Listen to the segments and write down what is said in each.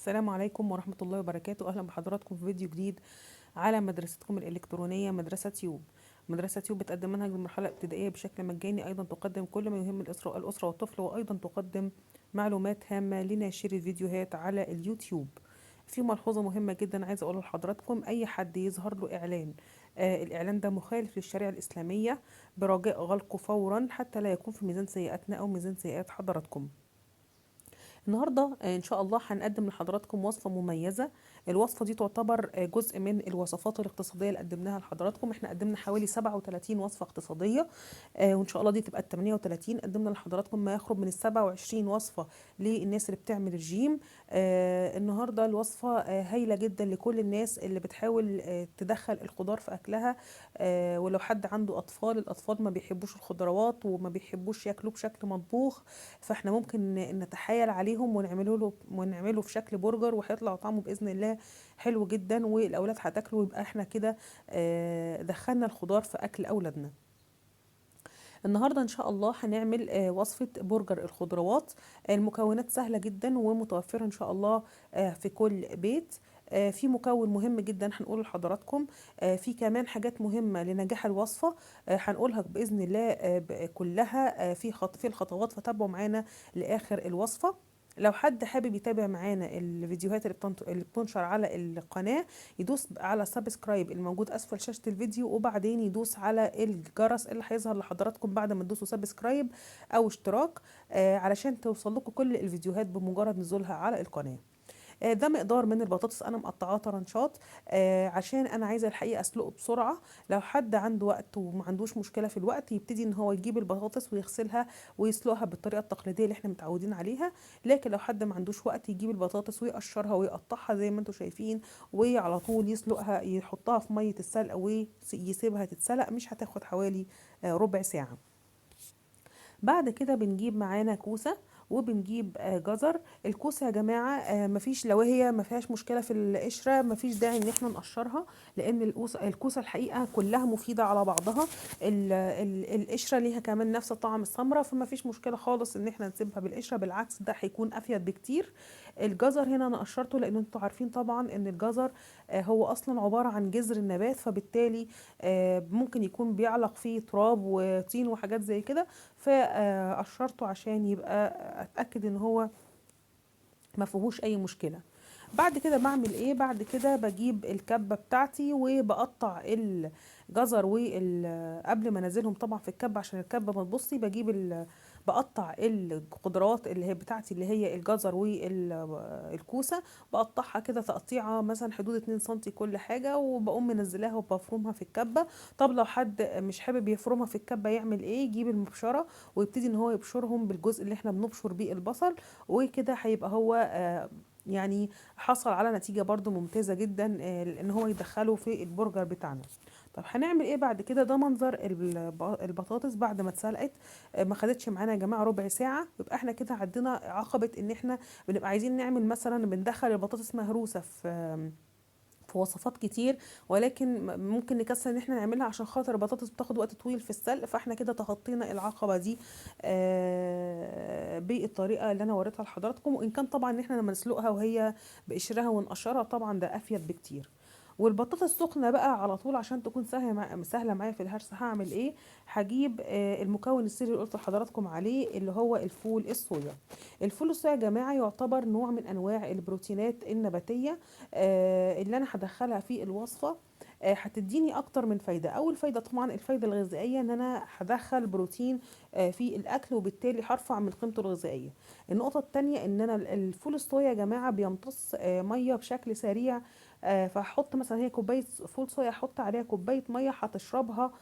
السلام عليكم ورحمة الله وبركاته. أهلا بحضراتكم في فيديو جديد على مدرستكم الإلكترونية مدرسة تيوب. مدرسة تيوب بتقدم منهج المرحلة الابتدائية بشكل مجاني، أيضا تقدم كل ما يهم الأسرة والطفل، وأيضا تقدم معلومات هامة لناشري الفيديوهات على اليوتيوب. في ملحوظة مهمة جدا عايزة أقولها لحضراتكم: أي حد يظهر له إعلان الإعلان ده مخالف للشريعة الإسلامية برجاء غلقه فورا حتى لا يكون في ميزان سيئاتنا أو ميزان سيئات حضراتكم. النهارده ان شاء الله هنقدم لحضراتكم وصفه مميزه. الوصفه دي تعتبر جزء من الوصفات الاقتصاديه اللي قدمناها لحضراتكم. احنا قدمنا حوالي 37 وصفه اقتصاديه، وان شاء الله دي تبقى ال 38. قدمنا لحضراتكم ما يخرج من ال 27 وصفه للناس اللي بتعمل الجيم. النهارده الوصفه هايله جدا لكل الناس اللي بتحاول تدخل الخضار في اكلها. ولو حد عنده اطفال، الاطفال ما بيحبوش الخضروات وما بيحبوش ياكلوه بشكل مطبوخ، فاحنا ممكن نتحايل عليهم ونعمله في شكل برجر، وهيطلع طعمه باذن الله حلو جدا والاولاد هتاكله، ويبقى احنا كده دخلنا الخضار في اكل اولادنا. النهارده ان شاء الله هنعمل وصفه برجر الخضروات. المكونات سهله جدا ومتوفره ان شاء الله في كل بيت. في مكون مهم جدا هنقوله لحضراتكم. في كمان حاجات مهمه لنجاح الوصفه هنقولها باذن الله كلها في الخطوات، فتابعوا معانا لاخر الوصفه. لو حد حابب يتابع معانا الفيديوهات اللي بتنشر على القناه، يدوس على سبسكرايب الموجود اسفل شاشه الفيديو، وبعدين يدوس على الجرس اللي هيظهر لحضراتكم بعد ما تدوسوا سبسكرايب او اشتراك، علشان توصل لكم كل الفيديوهات بمجرد نزولها على القناه. ده مقدار من البطاطس انا مقطعاه طرنشات، عشان انا عايزه الحقيقه اسلقه بسرعه. لو حد عنده وقت وما عندوش مشكله في الوقت، يبتدي ان هو يجيب البطاطس ويغسلها ويسلقها بالطريقه التقليديه اللي احنا متعودين عليها. لكن لو حد ما عندوش وقت، يجيب البطاطس ويقشرها ويقطعها زي ما انتم شايفين، وعلى طول يسلقها، يحطها في ميه السلق ويسيبها تتسلق، مش هتاخد حوالي ربع ساعه. بعد كده بنجيب معانا كوسة، وبنجيب جزر. الكوسة يا جماعة مفيش، لو هي ما فيهاش مشكلة في القشرة مفيش داعي ان احنا نقشرها، لان الكوسة الحقيقة كلها مفيدة على بعضها. القشرة ليها كمان نفس طعم السمرة، فما فيش مشكلة خالص ان احنا نسيبها بالقشرة، بالعكس ده هيكون افيد بكتير. الجزر هنا انا قشرته لان انتوا عارفين طبعا ان الجزر هو اصلا عبارة عن جذر النبات، فبالتالي ممكن يكون بيعلق فيه تراب وطين وحاجات زي كده، فقشرته عشان يبقى اتاكد ان هو ما فيهوش اي مشكله. بعد كده بعمل ايه؟ بعد كده بجيب الكبه بتاعتي وبقطع الجزر قبل ما انزلهم طبعا في الكبه عشان الكبه ما تبصي، بقطع الخضروات اللي هي بتاعتي، اللي هي الجزر والكوسه، بقطعها كده تقطيعه مثلا حدود 2 سنتي كل حاجه، وبقوم منزلاها وبفرمها في الكبه. طب لو حد مش حابب يفرمها في الكبه يعمل ايه؟ يجيب المبشره ويبتدي ان هو يبشرهم بالجزء اللي احنا بنبشر بيه البصل، وكده هيبقى هو يعني حصل على نتيجة برضو ممتازة جدا، ان هو يدخله في البرجر بتاعنا. طب هنعمل ايه بعد كده؟ ده منظر البطاطس بعد ما اتسلقت. ما خدتش معانا يا جماعة ربع ساعة. يبقى احنا كده عندنا عقبة ان احنا بنبقى عايزين نعمل مثلا، بندخل البطاطس مهروسة في وصفات كتير، ولكن ممكن نكسل ان احنا نعملها عشان خاطر البطاطس بتاخد وقت طويل في السلق، فاحنا كده تخطينا العقبة دي بالطريقة اللي انا وريتها لحضراتكم. وان كان طبعا ان احنا لما نسلقها وهي بقشرها ونقشرها طبعا ده افيد بكتير. والبطاطس السخنه بقى على طول عشان تكون سهله معايا في الهرس، هعمل ايه؟ هجيب المكون السري اللي قلت لحضراتكم عليه، اللي هو الفول الصويا. الفول الصويا يا جماعه يعتبر نوع من انواع البروتينات النباتيه اللي انا هدخلها في الوصفه. هتديني اكتر من فايده. اول فايده طبعا الفايده الغذائيه، ان انا هدخل بروتين في الاكل، وبالتالي هرفع من قيمته الغذائيه. النقطه الثانيه ان انا الفول الصويا يا جماعه بيمتص ميه بشكل سريع، فهحط مثلا هي كوبايه فول صويا، احط عليها كوبايه ميه هتشربها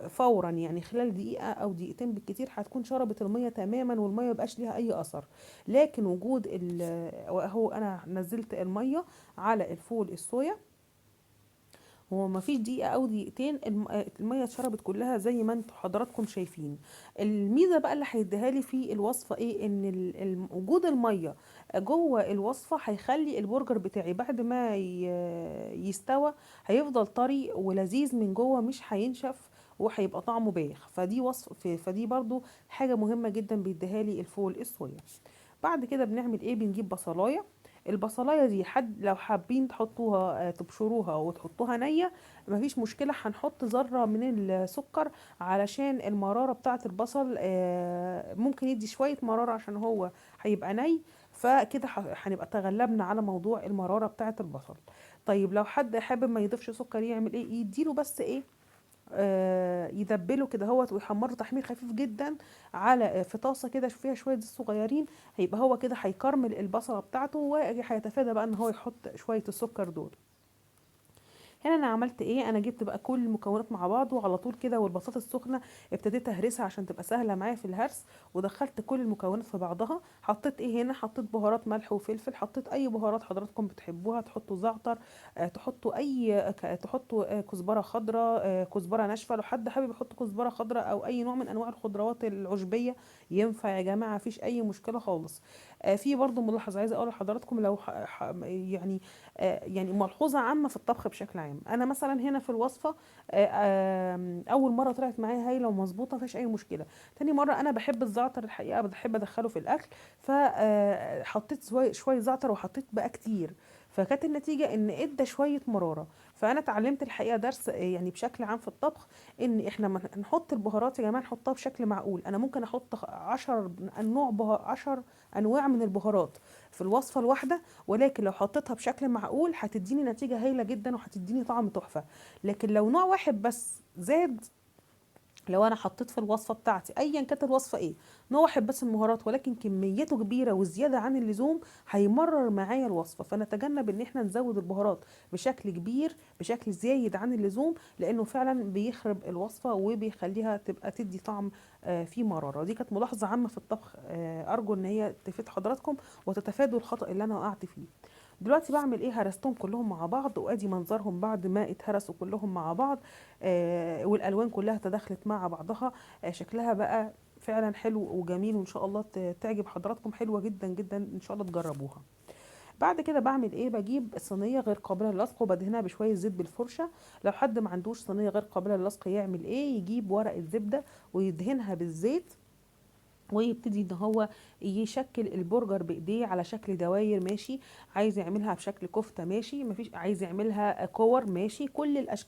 فورا، يعني خلال دقيقه او دقيقتين بالكتير هتكون شربت الميه تماما، والميه مبقاش ليها اي اثر. لكن وجود هو انا نزلت الميه على الفول الصويا، هو ما فيش دقيقة أو دقيقتين المية اتشربت كلها زي ما انتوا حضراتكم شايفين. الميزة بقى اللي هيديها لي في الوصفة ايه؟ ان وجود المية جوه الوصفة هيخلي البرجر بتاعي بعد ما يستوى هيفضل طري ولذيذ من جوه، مش هينشف وهيبقى طعمه بايخ. فدي برضو حاجة مهمة جدا بيديها لي الفول الصويا. بعد كده بنعمل ايه؟ بنجيب بصلايه. البصلايه دي لو حابين تحطوها تبشروها وتحطوها نيه مفيش مشكله، هنحط ذره من السكر علشان المراره بتاعه البصل، ممكن يدي شويه مراره عشان هو هيبقى ني، فكده هنبقى تغلبنا على موضوع المراره بتاعه البصل. طيب لو حد حابب ما يضيفش سكر يعمل ايه؟ يديله بس ايه، يدبله كده هوت ويحمره تحمير خفيف جدا على في طاسه كده فيها شويه زيت صغيرين، هيبقى هو كده هيكرمل البصله بتاعته، وهيتفادى بقى ان هو يحط شويه السكر دول. هنا انا عملت ايه؟ انا جبت بقى كل المكونات مع بعض وعلى طول كده، والبطاطس السخنه ابتديت اهرسها عشان تبقى سهله معايا في الهرس، ودخلت كل المكونات في بعضها. حطيت ايه هنا؟ حطيت بهارات ملح وفلفل، حطيت اي بهارات حضراتكم بتحبوها، تحطوا زعتر، تحطوا تحطوا كزبره خضراء، كزبره ناشفه، لو حد حابب يحط كزبره خضراء او اي نوع من انواع الخضروات العشبيه ينفع يا جماعه، مفيش اي مشكله خالص. في برضو ملاحظه عايزه اقول لحضراتكم، لو يعني يعني ملحوظة عامة في الطبخ بشكل عام. أنا مثلا هنا في الوصفة أول مرة طلعت معايا هايلة ومظبوطة مفيش أي مشكلة. تاني مرة أنا بحب الزعتر الحقيقة، بحب أدخله في الأكل، فحطيت شوية زعتر وحطيت بقى كتير، فكانت النتيجة ان ادى شوية مرارة. فانا اتعلمت الحقيقة درس يعني بشكل عام في الطبخ، ان احنا ما نحط البهارات يا جماعة نحطها بشكل معقول. انا ممكن احط 10 انواع من البهارات في الوصفة الواحدة، ولكن لو حطيتها بشكل معقول هتديني نتيجة هايلة جدا وهتديني طعم تحفة. لكن لو نوع واحد بس زاد، لو انا حطيت في الوصفه بتاعتي ايا كانت الوصفه ايه، نوع واحد بس من المهارات ولكن كميته كبيره وزياده عن اللزوم، هيمرر معايا الوصفه. فنتجنب ان احنا نزود البهارات بشكل كبير، بشكل زايد عن اللزوم، لانه فعلا بيخرب الوصفه وبيخليها تبقى تدي طعم فيه مراره. دي كانت ملاحظه عامه في الطبخ، ارجو ان هي تفيد حضراتكم وتتفادوا الخطا اللي انا وقعت فيه. دلوقتي بعمل ايه؟ هرستهم كلهم مع بعض، وادي منظرهم بعد ما اتهرسوا كلهم مع بعض، والالوان كلها تداخلت مع بعضها، شكلها بقى فعلا حلو وجميل، وان شاء الله تعجب حضراتكم، حلوه جدا جدا، ان شاء الله تجربوها. بعد كده بعمل ايه؟ بجيب صينيه غير قابله للصق وبدهنها بشويه زيت بالفرشه. لو حد ما عندوش صينيه غير قابله للصق يعمل ايه؟ يجيب ورقه زبده ويدهنها بالزيت، ويبتدي ان هو يشكل البرجر بايديه على شكل دواير، ماشي. عايز يعملها بشكل كفته، ماشي، مفيش. عايز يعملها كور، ماشي.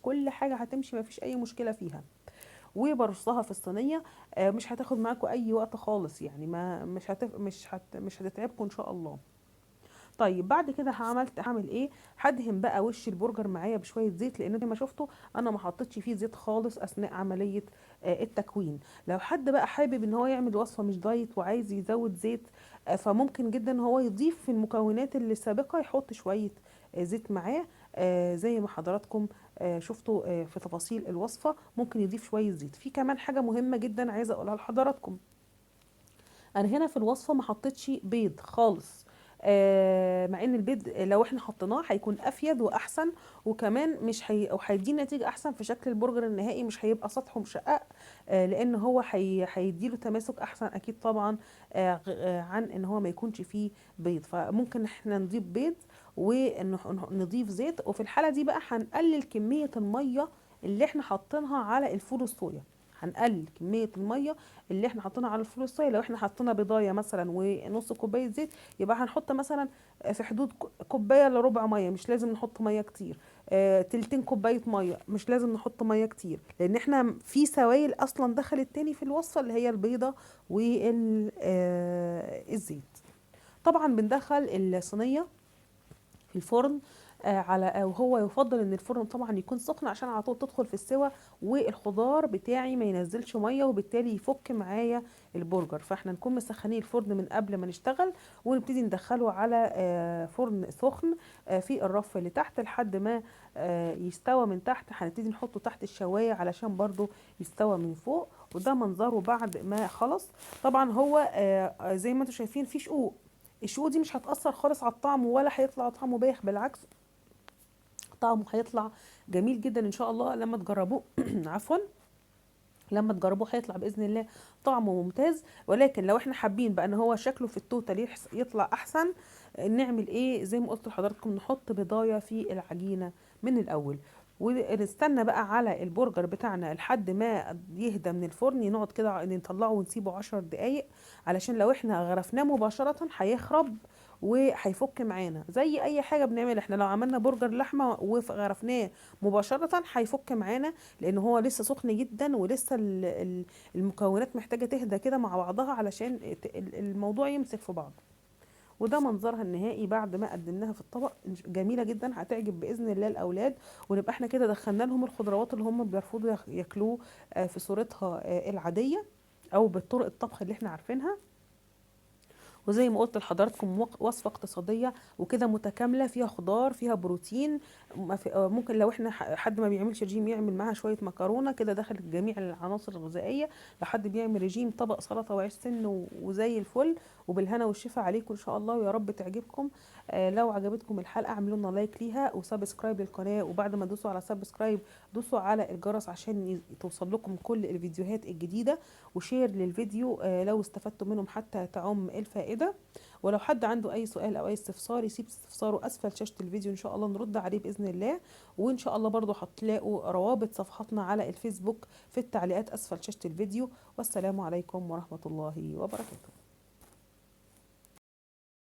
كل حاجه هتمشي، مفيش اي مشكله فيها. وبرصها في الصينيه. مش هتاخد معاكم اي وقت خالص يعني، ما مش هتتعبكم ان شاء الله. طيب بعد كده هعمل ايه؟ هدهن بقى وش البرجر معايا بشويه زيت، لان زي ما شفتوا انا ما حطيتش فيه زيت خالص اثناء عمليه التكوين. لو حد بقى حابب ان هو يعمل وصفه مش دايت وعايز يزود زيت، فممكن جدا ان هو يضيف في المكونات اللي السابقه، يحط شويه زيت معاه، زي ما حضراتكم شفتوا في تفاصيل الوصفه، ممكن يضيف شويه زيت. في كمان حاجه مهمه جدا عايزه اقولها لحضراتكم، انا هنا في الوصفه ما حطيتش بيض خالص، مع ان البيض لو احنا حطيناه هيكون افيد واحسن، وكمان مش او هيدينا نتيجه احسن في شكل البرجر النهائي، مش هيبقى سطحه مشقق، لان هو هيديله تماسك احسن اكيد طبعا، عن ان هو ما يكونش فيه بيض. فممكن احنا نضيف بيض ونضيف زيت، وفي الحاله دي بقى هنقلل كميه الميه اللي احنا حاطينها على الفول الصويا. هنقلل كميه الميه اللي احنا حاطينها على الفول الصويا. لو احنا حطينا بيضايه مثلا ونص كوبايه زيت، يبقى هنحط مثلا في حدود كوبايه الا ربع ميه، مش لازم نحط ميه كتير. تلتين كوبايه ميه، مش لازم نحط ميه كتير، لان احنا في سوائل اصلا دخلت تاني في الوصفه اللي هي البيضه والزيت. طبعا بندخل الصينيه في الفرن، على وهو يفضل ان الفرن طبعا يكون سخن عشان على طول تدخل في السوا، والخضار بتاعي ما ينزلش ميه وبالتالي يفك معايا البرجر. فاحنا نكون مسخنين الفرن من قبل ما نشتغل، ونبتدي ندخله على فرن سخن في الرف اللي تحت لحد ما يستوى من تحت. هنبتدي نحطه تحت الشوايه علشان برضو يستوى من فوق. وده منظره بعد ما خلص. طبعا هو زي ما انتم شايفين في شقوق، الشقوق دي مش هتأثر خالص على الطعم، ولا هيطلع طعمه بايخ، بالعكس طعمه هيطلع جميل جدا ان شاء الله لما تجربوه. عفوا، لما تجربوه هيطلع باذن الله طعمه ممتاز. ولكن لو احنا حابين بقى ان هو شكله في التوتال يطلع احسن، نعمل ايه؟ زي ما قلت لحضراتكم، نحط بضايه في العجينه من الاول، ونستنى بقى على البرجر بتاعنا لحد ما يهدى من الفرن. نقعد كده نطلعه ونسيبه 10 دقايق، علشان لو احنا غرفناه مباشره هيخرب وهيفك معانا زي اي حاجه بنعمل. احنا لو عملنا برجر لحمه وغرفناه مباشره هيفك معانا، لان هو لسه سخن جدا، ولسه المكونات محتاجه تهدى كده مع بعضها علشان الموضوع يمسك في بعض. وده منظرها النهائي بعد ما قدمناها في الطبق. جميله جدا، هتعجب باذن الله الاولاد. ونبقى احنا كده دخلنا لهم الخضروات اللي هم بيرفضوا ياكلوه في صورتها العاديه او بالطرق الطبخ اللي احنا عارفينها. وزي ما قلت لحضراتكم وصفة اقتصادية وكده متكاملة، فيها خضار فيها بروتين. ممكن لو احنا حد ما بيعملش رجيم يعمل معاها شوية مكرونة كده، داخل جميع العناصر الغذائية. لو حد بيعمل رجيم طبق سلطة وعيش سن وزي الفل. وبالهنا والشفا عليكم ان شاء الله، ويا رب تعجبكم. لو عجبتكم الحلقة اعملوا لنا لايك ليها وسبسكرايب للقناة، وبعد ما تدوسوا على سبسكرايب دوسوا على الجرس عشان توصل لكم كل الفيديوهات الجديدة. وشير للفيديو لو استفدتم منهم حتى تعم الفائدة. ولو حد عنده اي سؤال او اي استفسار يسيب استفساره اسفل شاشة الفيديو، ان شاء الله نرد عليه باذن الله. وان شاء الله برضو هتلاقوا روابط صفحاتنا على الفيسبوك في التعليقات اسفل شاشة الفيديو. والسلام عليكم ورحمة الله وبركاته.